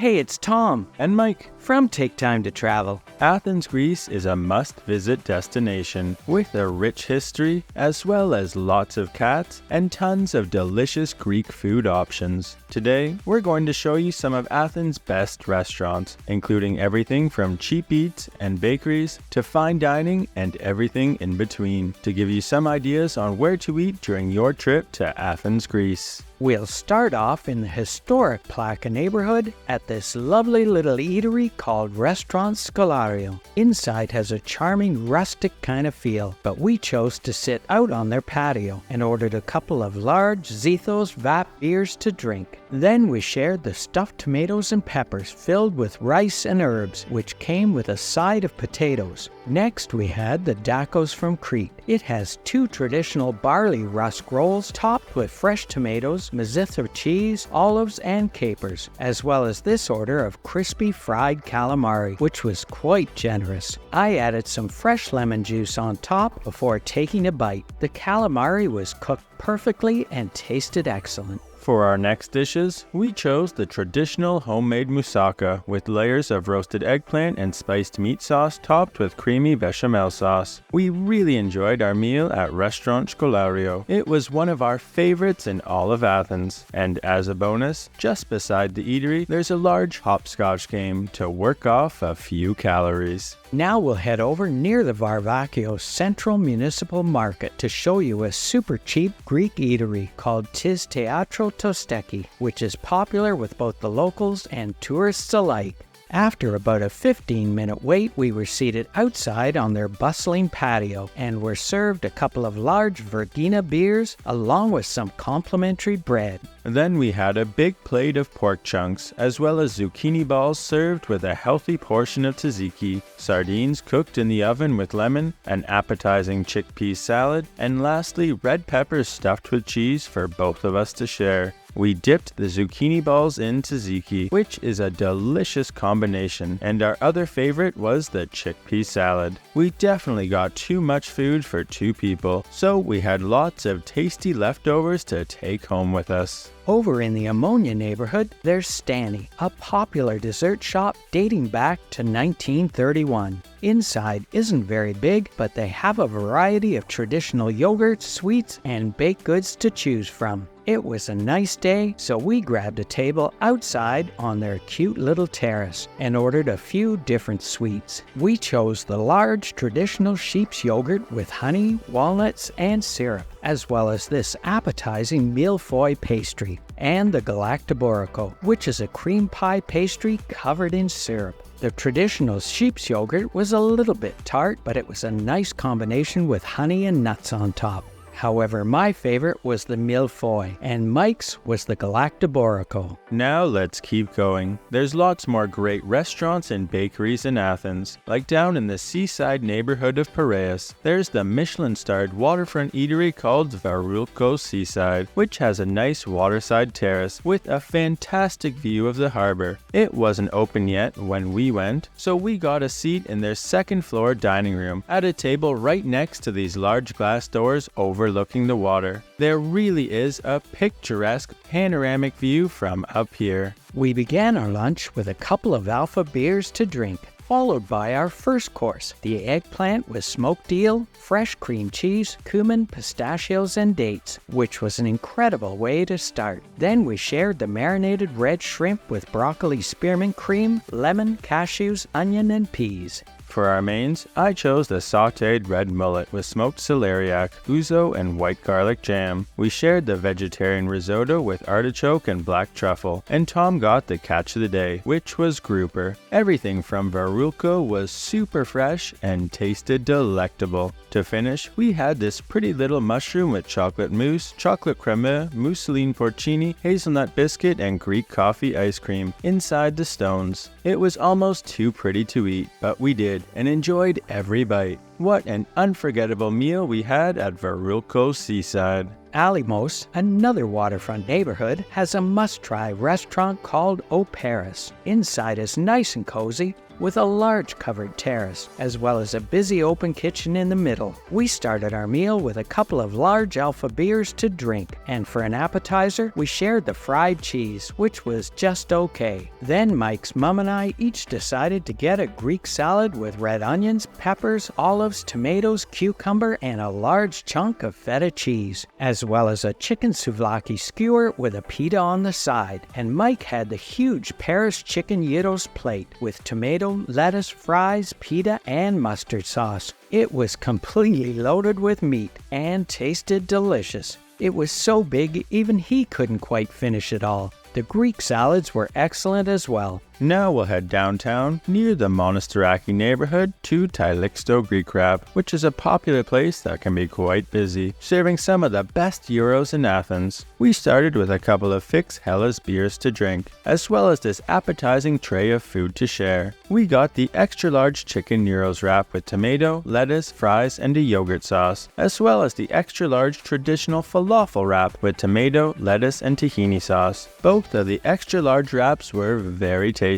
Hey, it's Tom and Mike from Take Time to Travel. Athens, Greece is a must-visit destination with a rich history as well as lots of cats and tons of delicious Greek food options. Today, we're going to show you some of Athens' best restaurants, including everything from cheap eats and bakeries to fine dining and everything in between, to give you some ideas on where to eat during your trip to Athens, Greece. We'll start off in the historic Plaka neighborhood at this lovely little eatery called Restaurant Scholarhio. Inside has a charming rustic kind of feel, but we chose to sit out on their patio and ordered a couple of large Zethos Vap beers to drink. Then we shared the stuffed tomatoes and peppers filled with rice and herbs, which came with a side of potatoes. Next we had the Dakos from Crete. It has 2 traditional barley rusk rolls topped with fresh tomatoes, mezitha cheese, olives, and capers, as well as this order of crispy fried calamari, which was quite generous. I added some fresh lemon juice on top before taking a bite. The calamari was cooked perfectly and tasted excellent. For our next dishes, we chose the traditional homemade moussaka with layers of roasted eggplant and spiced meat sauce topped with creamy bechamel sauce. We really enjoyed our meal at Restaurant Scholarhio. It was one of our favorites in all of Athens. And as a bonus, just beside the eatery, there's a large hopscotch game to work off a few calories. Now we'll head over near the Varoulko Central Municipal Market to show you a super cheap Greek eatery called Teatro Toi, which is popular with both the locals and tourists alike. After about a 15-minute wait, we were seated outside on their bustling patio and were served a couple of large Vergina beers along with some complimentary bread. Then we had a big plate of pork chunks, as well as zucchini balls served with a healthy portion of tzatziki, sardines cooked in the oven with lemon, an appetizing chickpea salad, and lastly, red peppers stuffed with cheese for both of us to share. We dipped the zucchini balls in tzatziki, which is a delicious combination, and our other favorite was the chickpea salad. We definitely got too much food for 2 people, so we had lots of tasty leftovers to take home with us. Over in the Ammonia neighborhood, there's Stani, a popular dessert shop dating back to 1931. Inside isn't very big, but they have a variety of traditional yogurts, sweets, and baked goods to choose from. It was a nice day, so we grabbed a table outside on their cute little terrace and ordered a few different sweets. We chose the large traditional sheep's yogurt with honey, walnuts, and syrup, as well as this appetizing millefeuille pastry, and the galactoboroko, which is a cream pie pastry covered in syrup. The traditional sheep's yogurt was a little bit tart, but it was a nice combination with honey and nuts on top. However, my favorite was the millefeuille, and Mike's was the galactoboroko. Now let's keep going. There's lots more great restaurants and bakeries in Athens. Like down in the seaside neighborhood of Piraeus, there's the Michelin-starred waterfront eatery called Varoulko Seaside, which has a nice waterside terrace with a fantastic view of the harbor. It wasn't open yet when we went, so we got a seat in their second-floor dining room at a table right next to these large glass doors overlooking the water. There really is a picturesque panoramic view from up here. We began our lunch with a couple of alpha beers to drink, followed by our first course, the eggplant with smoked eel, fresh cream cheese, cumin, pistachios, and dates, which was an incredible way to start. Then we shared the marinated red shrimp with broccoli spearmint cream, lemon, cashews, onion, and peas. For our mains, I chose the sautéed red mullet with smoked celeriac, ouzo, and white garlic jam. We shared the vegetarian risotto with artichoke and black truffle, and Tom got the catch of the day, which was grouper. Everything from Varoulko was super fresh and tasted delectable. To finish, we had this pretty little mushroom with chocolate mousse, chocolate crème, mousseline porcini, hazelnut biscuit, and Greek coffee ice cream inside the stones. It was almost too pretty to eat, but we did, and enjoyed every bite. What an unforgettable meal we had at Varoulko Seaside. Alimos, another waterfront neighborhood, has a must-try restaurant called Opus. Inside is nice and cozy, with a large covered terrace, as well as a busy open kitchen in the middle. We started our meal with a couple of large alpha beers to drink, and for an appetizer, we shared the fried cheese, which was just okay. Then Mike's mom and I each decided to get a Greek salad with red onions, peppers, olives, tomatoes, cucumber, and a large chunk of feta cheese, as well as a chicken souvlaki skewer with a pita on the side. And Mike had the huge Paris chicken gyros plate with tomato, lettuce, fries, pita, and mustard sauce. It was completely loaded with meat and tasted delicious. It was so big, even he couldn't quite finish it all. The Greek salads were excellent as well. Now we'll head downtown, near the Monastiraki neighborhood, to Tylixto GRE Crab, which is a popular place that can be quite busy, serving some of the best gyros in Athens. We started with a couple of fixed Hellas beers to drink, as well as this appetizing tray of food to share. We got the extra-large chicken gyros wrap with tomato, lettuce, fries, and a yogurt sauce, as well as the extra-large traditional falafel wrap with tomato, lettuce, and tahini sauce. Both of the extra-large wraps were very tasty,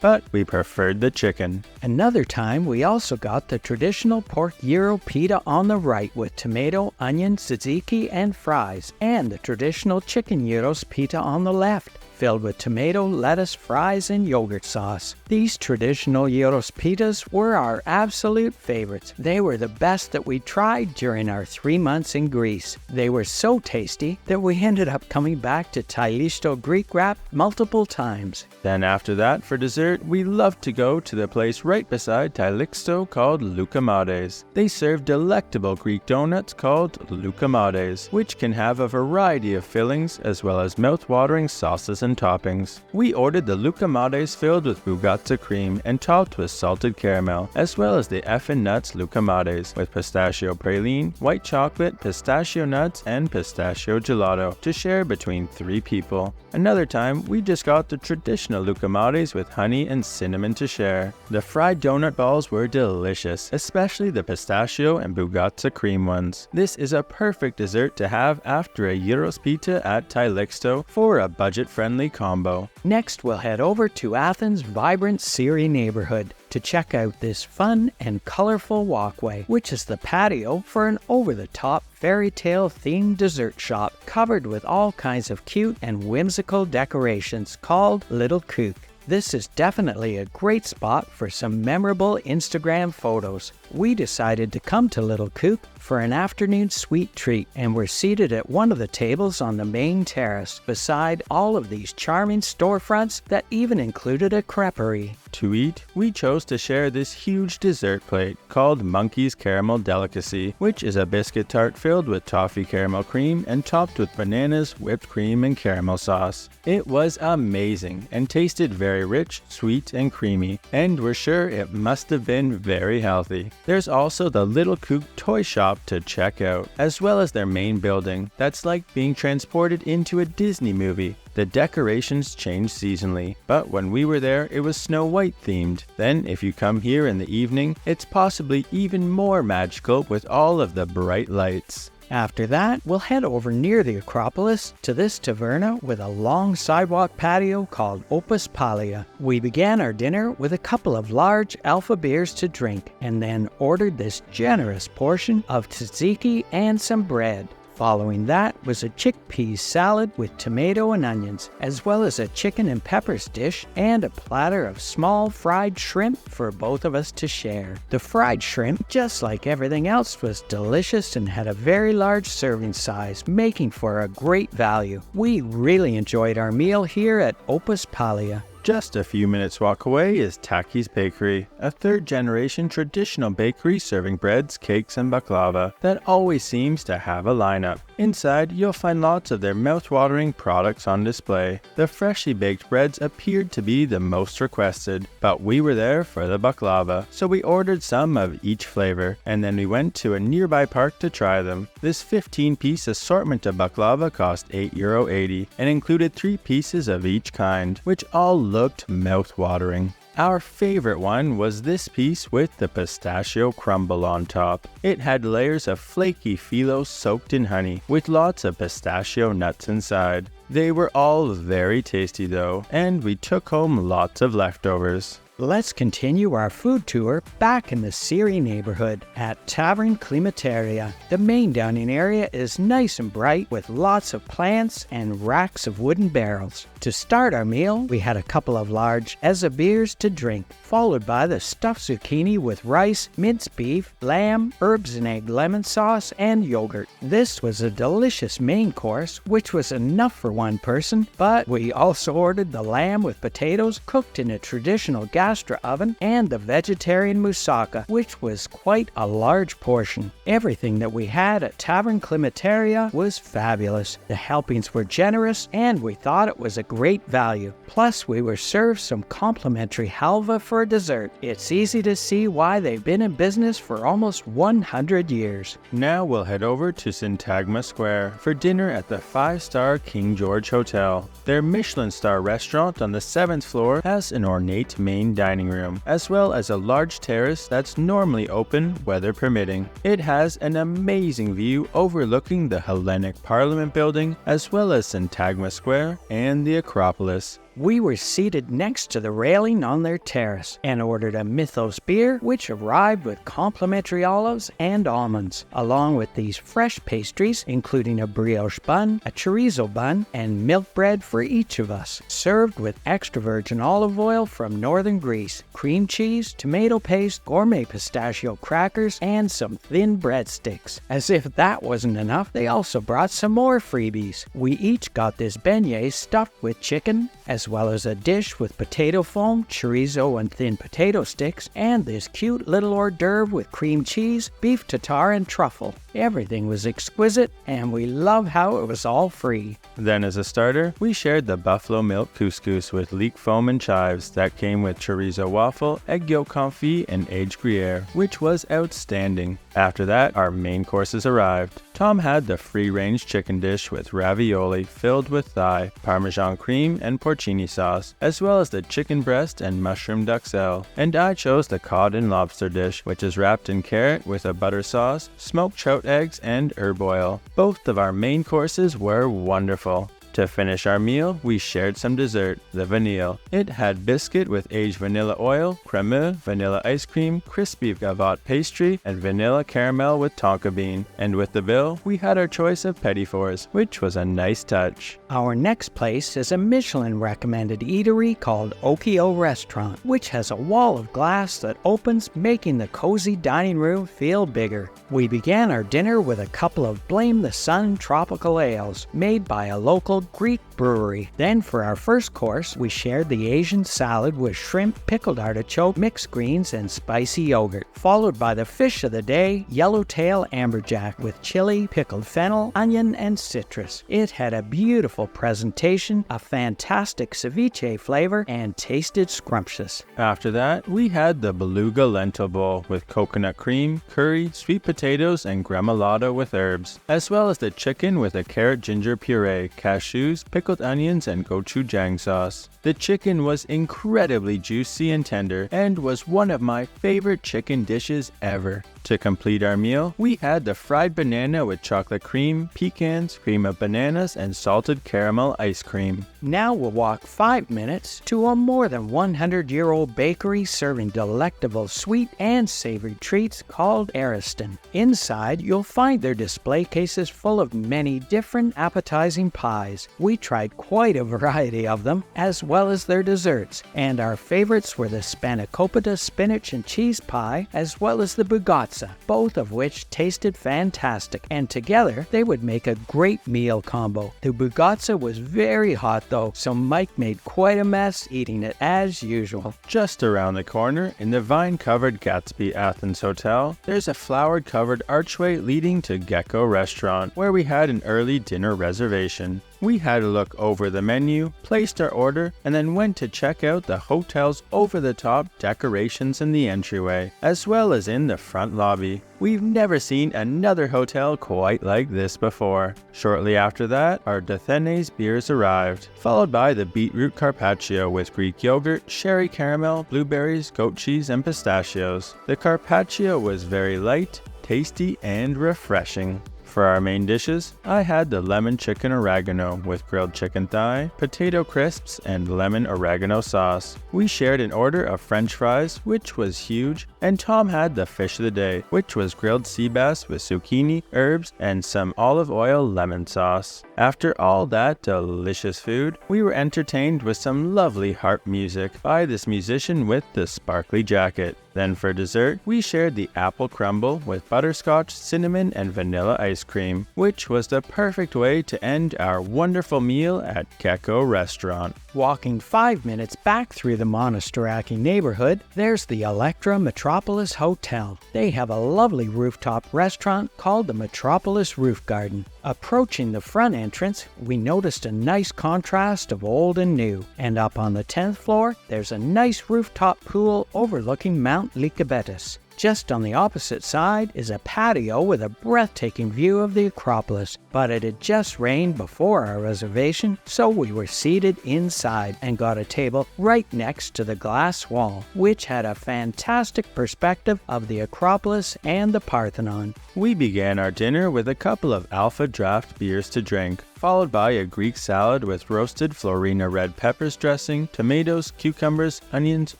but we preferred the chicken. Another time, we also got the traditional pork gyro pita on the right with tomato, onion, tzatziki, and fries, and the traditional chicken gyros pita on the left, filled with tomato, lettuce, fries, and yogurt sauce. These traditional gyros pitas were our absolute favorites. They were the best that we tried during our 3 months in Greece. They were so tasty that we ended up coming back to Tylixto GRE Crab multiple times. Then after that, for dessert, we loved to go to the place right beside Tylixto called Lukumades. They serve delectable Greek donuts called Lukumades, which can have a variety of fillings as well as mouth-watering sauces and toppings. We ordered the Lukumades filled with bugatti cream and topped with salted caramel, as well as the effin nuts Lukumades with pistachio praline, white chocolate, pistachio nuts, and pistachio gelato to share between 3 people. Another time, we just got the traditional Lukumades with honey and cinnamon to share. The fried donut balls were delicious, especially the pistachio and bugatti cream ones. This is a perfect dessert to have after a gyros pita at Tylixto for a budget-friendly combo. Next, we'll head over to Athens' vibrant Siri neighborhood to check out this fun and colorful walkway, which is the patio for an over-the-top fairy tale themed dessert shop covered with all kinds of cute and whimsical decorations called Little Kook. This is definitely a great spot for some memorable Instagram photos. We decided to come to Little Kook for an afternoon sweet treat, and we're seated at one of the tables on the main terrace beside all of these charming storefronts that even included a creperie. To eat, we chose to share this huge dessert plate called Monkey's Caramel Delicacy, which is a biscuit tart filled with toffee caramel cream and topped with bananas, whipped cream, and caramel sauce. It was amazing and tasted very rich, sweet, and creamy, and we're sure it must have been very healthy. There's also the Little Kook toy shop to check out, as well as their main building that's like being transported into a Disney movie. The decorations change seasonally, but when we were there, it was Snow White themed. Then, if you come here in the evening, it's possibly even more magical with all of the bright lights. After that, we'll head over near the Acropolis to this taverna with a long sidewalk patio called Opus Pia. We began our dinner with a couple of large alpha beers to drink, and then ordered this generous portion of tzatziki and some bread. Following that was a chickpea salad with tomato and onions, as well as a chicken and peppers dish and a platter of small fried shrimp for both of us to share. The fried shrimp, just like everything else, was delicious and had a very large serving size, making for a great value. We really enjoyed our meal here at Opus Pia. Just a few minutes walk away is Takis Bakery, a third-generation traditional bakery serving breads, cakes, and baklava that always seems to have a lineup. Inside, you'll find lots of their mouth-watering products on display. The freshly baked breads appeared to be the most requested, but we were there for the baklava, so we ordered some of each flavor, and then we went to a nearby park to try them. This 15-piece assortment of baklava cost €8.80 and included 3 pieces of each kind, which all looked mouth-watering. Our favorite one was this piece with the pistachio crumble on top. It had layers of flaky phyllo soaked in honey, with lots of pistachio nuts inside. They were all very tasty though, and we took home lots of leftovers. Let's continue our food tour back in the Siri neighborhood at Tavern Klimateria. The main dining area is nice and bright with lots of plants and racks of wooden barrels. To start our meal, we had a couple of large Eza beers to drink, followed by the stuffed zucchini with rice, minced beef, lamb, herbs and egg lemon sauce, and yogurt. This was a delicious main course, which was enough for one person, but we also ordered the lamb with potatoes cooked in a traditional gastra oven and the vegetarian moussaka, which was quite a large portion. Everything that we had at Tavern Klimateria was fabulous. The helpings were generous and we thought it was a great value. Plus, we were served some complimentary halva for dessert. It's easy to see why they've been in business for almost 100 years. Now we'll head over to Syntagma Square for dinner at the 5-star King George Hotel. Their Michelin star restaurant on the 7th floor has an ornate main dining room, as well as a large terrace that's normally open, weather permitting. It has an amazing view overlooking the Hellenic Parliament building, as well as Syntagma Square and the Acropolis. We were seated next to the railing on their terrace and ordered a Mythos beer, which arrived with complimentary olives and almonds, along with these fresh pastries, including a brioche bun, a chorizo bun, and milk bread for each of us, served with extra virgin olive oil from northern Greece, cream cheese, tomato paste, gourmet pistachio crackers, and some thin breadsticks. As if that wasn't enough, they also brought some more freebies. We each got this beignet stuffed with chicken, as well as a dish with potato foam, chorizo and thin potato sticks, and this cute little hors d'oeuvre with cream cheese, beef tartare and truffle. Everything was exquisite, and we love how it was all free. Then as a starter, we shared the buffalo milk couscous with leek foam and chives that came with chorizo waffle, egg yolk confit, and aged Gruyere, which was outstanding. After that, our main courses arrived. Tom had the free-range chicken dish with ravioli filled with thigh, parmesan cream, and porcini sauce, as well as the chicken breast and mushroom duxelle. And I chose the cod and lobster dish, which is wrapped in carrot with a butter sauce, smoked trout eggs, and herb oil. Both of our main courses were wonderful. To finish our meal, we shared some dessert, the vanille. It had biscuit with aged vanilla oil, cremeux, vanilla ice cream, crispy gavotte pastry, and vanilla caramel with tonka bean. And with the bill, we had our choice of petit fours, which was a nice touch. Our next place is a Michelin-recommended eatery called Okio Restaurant, which has a wall of glass that opens, making the cozy dining room feel bigger. We began our dinner with a couple of Blame the Sun tropical ales, made by a local Greek brewery. Then for our first course, we shared the Asian salad with shrimp, pickled artichoke, mixed greens, and spicy yogurt, followed by the fish of the day, yellowtail amberjack with chili, pickled fennel, onion, and citrus. It had a beautiful presentation, a fantastic ceviche flavor, and tasted scrumptious. After that, we had the beluga lentil bowl with coconut cream, curry, sweet potatoes, and gremolata with herbs, as well as the chicken with a carrot ginger puree, cashews, pickled onions, and gochujang sauce. The chicken was incredibly juicy and tender and was one of my favorite chicken dishes ever. To complete our meal, we had the fried banana with chocolate cream, pecans, cream of bananas, and salted caramel ice cream. Now we'll walk 5 minutes to a more than 100-year-old bakery serving delectable sweet and savory treats called Ariston. Inside, you'll find their display cases full of many different appetizing pies. We tried quite a variety of them, as well as their desserts, and our favorites were the spanakopita spinach and cheese pie, as well as the bugazza, both of which tasted fantastic, and together they would make a great meal combo. The bugazza was very hot though, so Mike made quite a mess eating it as usual. Just around the corner, in the vine-covered Gatsby Athens Hotel, there's a flowered-covered archway leading to Gecko Restaurant, where we had an early dinner reservation. We had a look over the menu, placed our order, and then went to check out the hotel's over-the-top decorations in the entryway, as well as in the front lobby. We've never seen another hotel quite like this before. Shortly after that, our Dathenes beers arrived, followed by the beetroot carpaccio with Greek yogurt, sherry caramel, blueberries, goat cheese, and pistachios. The carpaccio was very light, tasty, and refreshing. For our main dishes, I had the lemon chicken oregano with grilled chicken thigh, potato crisps, and lemon oregano sauce. We shared an order of french fries, which was huge, and Tom had the fish of the day, which was grilled sea bass with zucchini, herbs, and some olive oil lemon sauce. After all that delicious food, we were entertained with some lovely harp music by this musician with the sparkly jacket. Then for dessert, we shared the apple crumble with butterscotch, cinnamon, and vanilla ice cream, which was the perfect way to end our wonderful meal at Gecko Restaurant. Walking 5 minutes back through the Monastiraki neighborhood, there's the Electra Metropolis Hotel. They have a lovely rooftop restaurant called the Metropolis Roof Garden. Approaching the front entrance, we noticed a nice contrast of old and new. And up on the 10th floor, there's a nice rooftop pool overlooking Mount Lycabettus. Just on the opposite side is a patio with a breathtaking view of the Acropolis, but it had just rained before our reservation, so we were seated inside and got a table right next to the glass wall, which had a fantastic perspective of the Acropolis and the Parthenon. We began our dinner with a couple of Alpha Draft beers to drink, followed by a Greek salad with roasted Florina red peppers dressing, tomatoes, cucumbers, onions,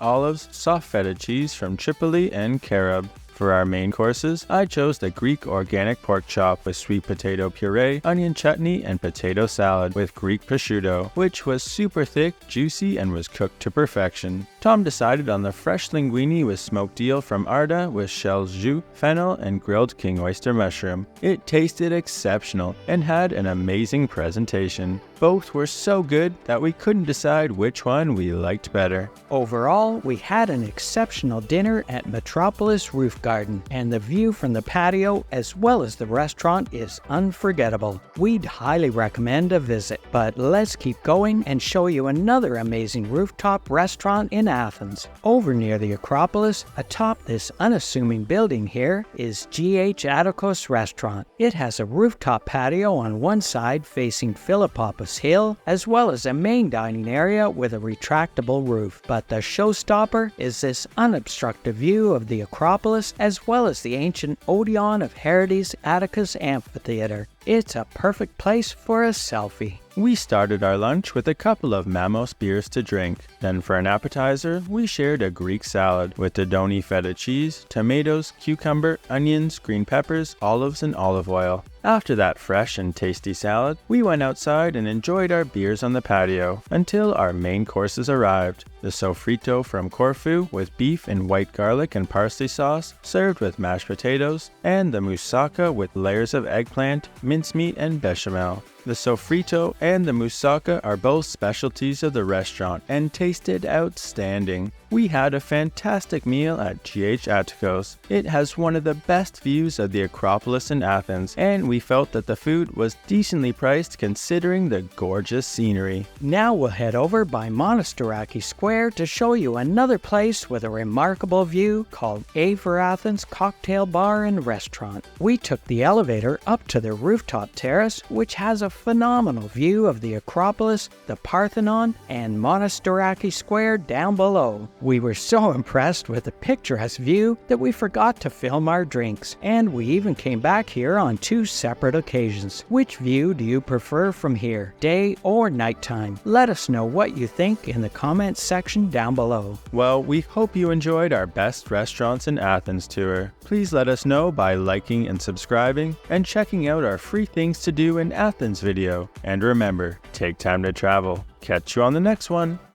olives, soft feta cheese from Tripoli, and carob. For our main courses, I chose the Greek organic pork chop with sweet potato puree, onion chutney, and potato salad with Greek prosciutto, which was super thick, juicy, and was cooked to perfection. Tom decided on the fresh linguine with smoked eel from Arda with shells jus, fennel, and grilled king oyster mushroom. It tasted exceptional and had an amazing presentation. Both were so good that we couldn't decide which one we liked better. Overall, we had an exceptional dinner at Metropolis Roof Garden, and the view from the patio as well as the restaurant is unforgettable. We'd highly recommend a visit. But let's keep going and show you another amazing rooftop restaurant in Athens. Over near the Acropolis, atop this unassuming building here, is Gecko Restaurant. It has a rooftop patio on one side facing Philippopos Hill, as well as a main dining area with a retractable roof. But the showstopper is this unobstructed view of the Acropolis, as well as the ancient Odeon of Herodes Atticus Amphitheater. It's a perfect place for a selfie. We started our lunch with a couple of Mamos beers to drink. Then for an appetizer, we shared a Greek salad with Dodoni feta cheese, tomatoes, cucumber, onions, green peppers, olives, and olive oil. After that fresh and tasty salad, we went outside and enjoyed our beers on the patio until our main courses arrived. The sofrito from Corfu with beef and white garlic and parsley sauce served with mashed potatoes, and the moussaka with layers of eggplant, mincemeat, and bechamel. The sofrito and the moussaka are both specialties of the restaurant and tasted outstanding. We had a fantastic meal at GH Attikos. It has one of the best views of the Acropolis in Athens, and we felt that the food was decently priced considering the gorgeous scenery. Now we'll head over by Monastiraki Square to show you another place with a remarkable view called A for Athens Cocktail Bar and Restaurant. We took the elevator up to the rooftop terrace, which has a phenomenal view of the Acropolis, the Parthenon, and Monastiraki Square down below. We were so impressed with the picturesque view that we forgot to film our drinks, and we even came back here on 2 separate occasions. Which view do you prefer from here, day or nighttime? Let us know what you think in the comments section down below. Well, we hope you enjoyed our best restaurants in Athens tour. Please let us know by liking and subscribing and checking out our free things to do in Athens video. And remember, take time to travel. Catch you on the next one.